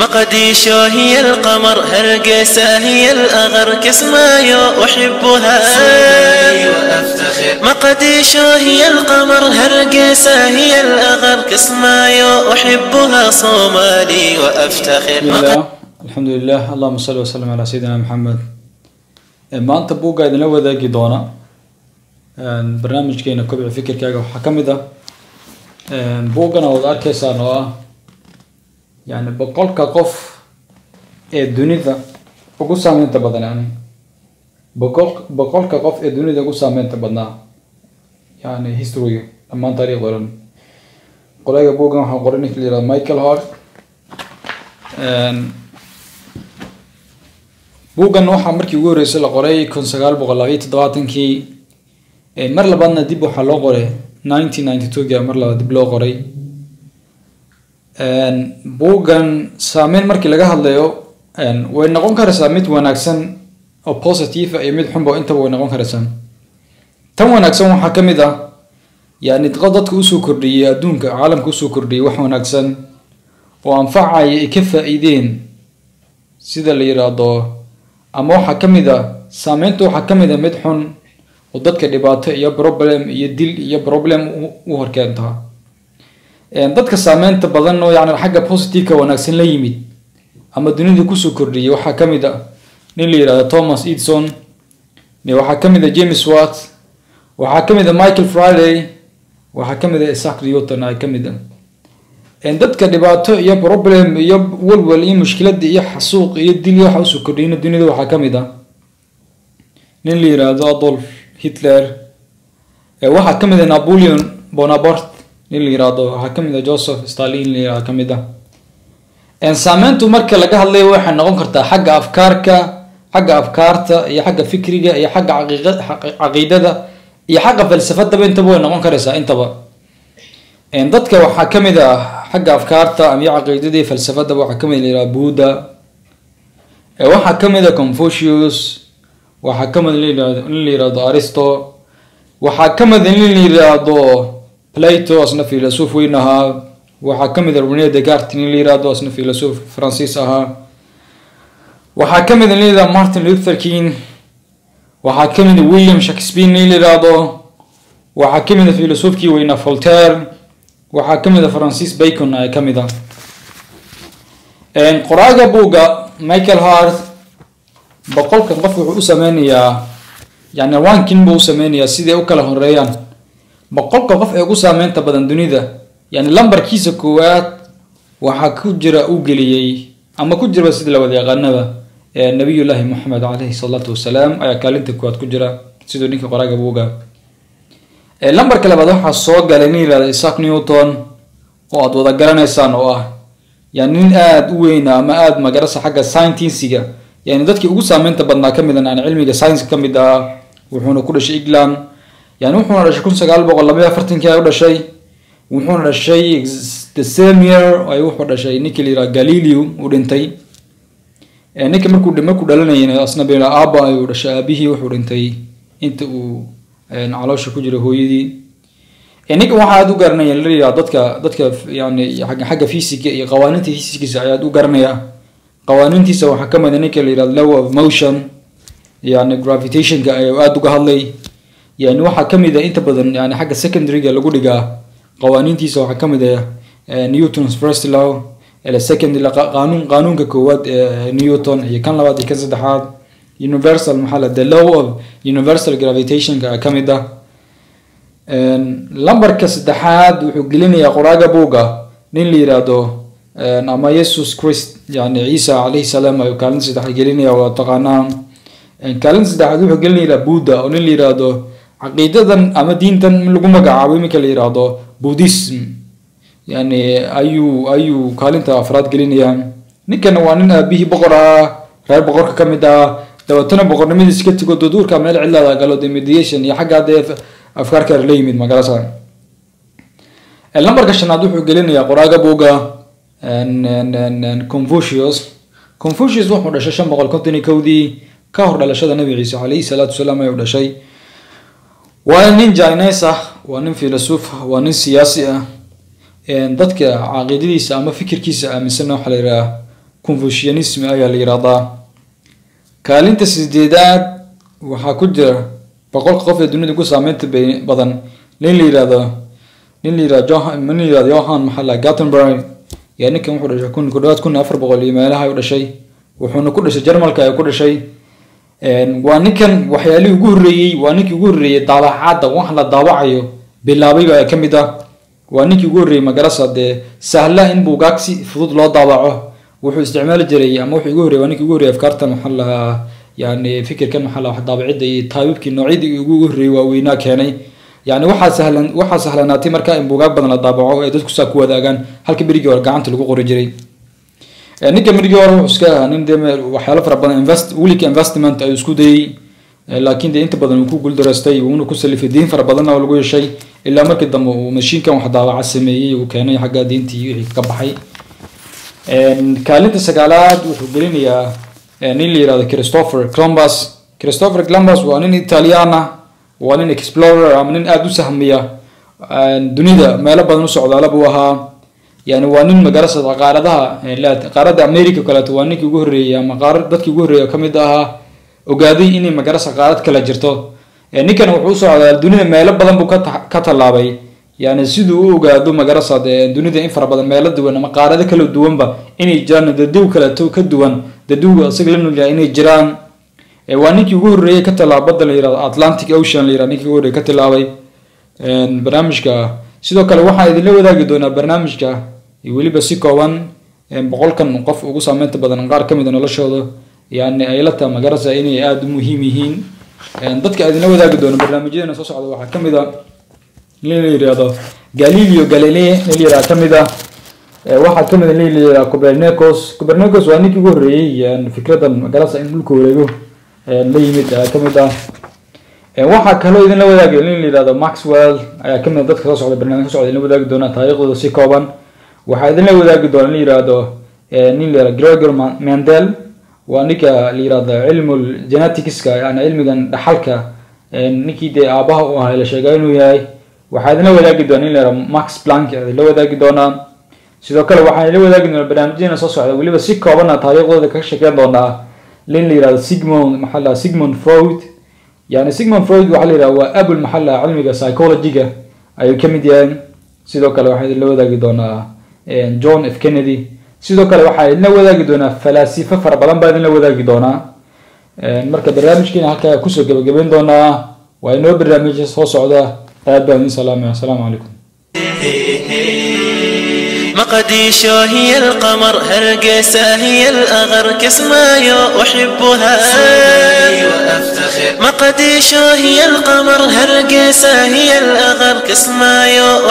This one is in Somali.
مقديشو هي القمر هرقسة هي الأغر كسمايو أحبها وأفتخر مقديشو هي القمر هرقسة هي الأغر كسمايو أحبها صومالي وأفتخر الحمد لله اللهم صل وسلم على سيدنا محمد. ما أنت بوقا إذا لو ذاك دونا برنامج كينا كبع فكر كاجا وحكم ده بوقا نوضع كيسانوا يعني بقول كقف الدنيا وقول سامنت بدنا يعني بقول كقف الدنيا وقول سامنت بدنا يعني هيستوري أما تاريخ ورن قلنا بوقا حقرني كليرا مايكل هارت بوغان waxaa markii ugu horeysay la qoray 1927 mar labaadna dib waxa loo qoray 1992 mar labaad dib loo qoray boogan saameyn markii laga hadlayo way noqon karaysaa mid wanaagsan oo positive iyo mid xun oo inta way noqon karaysaa tan wanaagsan waxa kamid ah yani dadka u soo kordhiyay adduunka caalamka u soo kordhiyay wax wanaagsan oo anfacaya ka faa'iideen sida la yiraahdo ama waxa kamid ah saameyntu waxa kamid ah mid xun oo dadka dhibaato iyo problem iyo dil iyo problem u horkeenta dadka saameynta badan oo yani xagga positive ka wanaagsan la yimid ama dunida ku soo kordhiyay waxa kamid ah nin la yiraahdo Thomas Edison waxa kamid ah James Watt waxa kamid ah Michael Faraday waxa kamid ah Isaac Newton ay kamid ah dadka dhibaato iyo problem iyo walwal iyo mushkilad iyo xasuuq iyo dil iyo waxa soo kordhiyay dunida waxa kamid ah nin la yiraahdo Adolf Hitler waxa kamid ah Napoleon Bonaparte nin la yiraahdo waxa kamid ah Joseph Stalin la kamid ah saameyntu marka laga hadlayo waxa noqon kartaa xagga afkaarta iyo xagga fikriga iyo xagga caqiidada iyo xagga falsafada intaba way noqon karaysaa intaba dadka waxa kamid ah xagga afkaarta ama caqiidada iyo falsafada waxa kamid ah Buddha waxa kamid ah Confucius waxa kamid la yiraahdo Aristotle waxa kamid la yiraahdo Plato asna filosof weyn ahaa waxa kamid ah René Descartes la yiraahdo asna filosof Francis ahaa waxa kamid la yiraahdo Martin Luther King waxa kamid ah William Shakespeare la yiraahdo waxa kamid ah filosofkii weyna Voltaire waxa kamid ah Francis Bacon ay kamid ah qoraaga buuga Michael Hart boqolkan qof wuxuu u sameeyaa yani ranking buu sameeyaa sidii u kala horeeyaan boqolka qof ee ugu saameynta badan dunida yani lambarkiisa koowaad waxa ku jira uu geliyay ama ku jira sida la wada yaqaanaba nabiyullaahi Muhammad alayhi salatu wasalaam ayaa kaalinta koowaad ku jira sidoo ninka qoraaga buuga lambarka labaad waxa soo galay nin la Isaac Newton oo aad wada garanaysaan oo ah yani nin aad u weyn ama aad magarasa xagga science-ga yani dadkii ugu saameynta badnaa kamid ah cilmiga science kamid ah wuxuuna ku dhashay England yani wuxuuna dhashay 1942 ay u dhashay wuxuuna dhashay the same year ay wuxuu dhashay Nicolas Galileo u dhintay ninka markuu dhalanayay asna beela aaba ay u dhashay aabihii wuxuu dhintay inta uu caloosha ku jira hooyadii ninka waxa aad u garanayay la yiraahdo dadka yani xagga physics iyo qawaaniinta physics ayaa u garanaya qawaaniintiisa waxa kamid ah ninka la yiraahdo law of motion yani gravitation ka ay aad uga hadlay yani waxa kamid ah inta badan yani xagga secondary ga lagu dhigaa qawaaniintiisa waxa kamid ah Newton's first law ila second qaanuunka koowaad Newton iyo kan labaad iyo kan saddexaad universal maxalla the law of universal gravitation ka kamid ah lambarka saddexaad wuxuu gelinayaa qoraaga buuga nin la yiraahdo ama Jesus Christ yani Isa alayhi salaam ayuu kaalin saddexaad gelinayaa waa taqaanaa kaalin saddexaad wuxuu gelinayaa Buddha oo nin la yiraahdo caqiidadan ama diintan lagu magacaabo imika la yiraahdo Buddhism yani ayuu kaalinta afraad gelinayaa ninkan waa nin aabihii boqor ah reer boqorka kamid ah dawatana boqornimadiisa ka tigo duurka meel cilada galo mediation iyo xagga afkaar kale la yimid magarasa lambarka shanaad wuxuu gelinayaa qoraaga buuga Confucius wuxuu dhashay 551 ka hor dhalashada Nabi Ciise alayhi salatu wasalaam ayuu dhashay waa nin Chinese ah waa nin filosof waa nin siyaasi ah dadka caqiidadiisa ama fikirkiisa aaminsan waxa la yiraahdaa confucianism ayaa la yiraahdaa. kaalinta sideedaad waxaa ku jira boqolka qof ee dunida ku saameynta badan nin la yiraahdo Johann maxalla Gutenberg. يعني كم واحد رجع كنا أفر بقولي ما لها ولا شيء وحنا كل شيء جرمال كا كل شيء وانكن وحيالي يقولي وانك يقولي طالع عادة وحنا ضاوعيه باللعبي بقى كم ده وانك يقولي مجرسة ده سهلة إن بوجاكسي فضل لا ضاوعه وحو استعمال الجري أما وحو يقولي وانك يقولي أفكارته محلها يعني فكر كان محلها واحد ضابع ده طيب كي نوعيد يقولي وويناك يعني waxa sahlanaatay marka in buugaag badan la daabaco ee dadku saa ku wadaagaan halka birigi hore gacanta lagu qori jiray. ninka birigi hore wuxuu iska ahaa nin waxyaalo fara badan investment ay isku dayay laakiin inta badan uu ku guuldareystay uu ku salifay diin fara badan oo lagu yeeshay ilaa markii dambe uu mashiinkan wax daabaca sameeyay uu keenay xagga diintii wixii ka baxay. kaalinta sagaalaad wuxuu gelinayaa nin la yiraahdo Christopher Columbus waa nin Italian ah وأنا explorer أمين أدو سهمية دنيا ما لا بدنا نصعد على بوها يعني وأنا مجرس قاردها لا قارد أمريكا كلها وأنا كجوري ما قارد بس كجوري كم دها وقاعدين إني مجرس قارد كلا جرتو يعني كان وحوس على الدنيا ما لا بدنا بكت كتلابي يعني سيدو وقاعدوا مجرس الدنيا إن فرا بدنا ما لا دوّن ما قارد كله دوّن با إني جان ددو كلا تو كدوّن ددو سجلنا اللي إني جيران وانك يقول كتلا بدل يرى أطلنطيك أوشن يرى نيك يقول كتلا وي برنامجك سيدو كلا واحد اللي هو ذا جدونا برنامجك يقولي بس يكون بقول كان نقف وقصة سامنت بدل نقار كم يدنا لا شغله يعني أيلتها مجرد إني آد مهمين ضدك اللي هو ذا جدونا برنامجنا نصوص على واحد كم يدا اللي يرى هذا غاليليو اللي يرى كم يدا واحد كم اللي يرى كوبرنيكوس وانك يقول يعني فكرة مجرد إن ملكه ولا ليميت كم ده واحد كله إذا لو ذاك اللي هذا ماكسويل كم ده خلاص على برنامج خلاص اللي ذاك دونا تاريخه سيكوبان واحد اللي ذاك دونا اللي هذا نيل غريغور مانديل وانيك اللي هذا علم الجيناتيكس يعني علم جن حلقة نيكي ده أباه وهاي الشيء وياي واحد اللي ذاك دونا اللي ماكس بلانك اللي ذاك دونا سيدا كله واحد اللي ذاك دونا برنامجنا خلاص على واللي بس سيكوبان تاريخه ذاك الشيء دونا لين اللي هذا سيغموند فرويد يعني سيغموند فرويد وحلي هو أبو المحل علمي سايكولوجيا أي كميديان سيدو كلا واحد اللي هو ذاك دونا جون اف كينيدي سيدو كلا واحد اللي هو ذاك دونا فلاسفة فربلان بعد اللي هو ذاك دونا مركب برنامج كنا هكا كوسو جبين دونا وإنه برنامج صوص عدا أبدا السلام عليكم. مقديشو هي القمر هرقسة هي الأغر كسمايو أحبها مقديشو هي القمر هرقسة هي الأغر كسمايو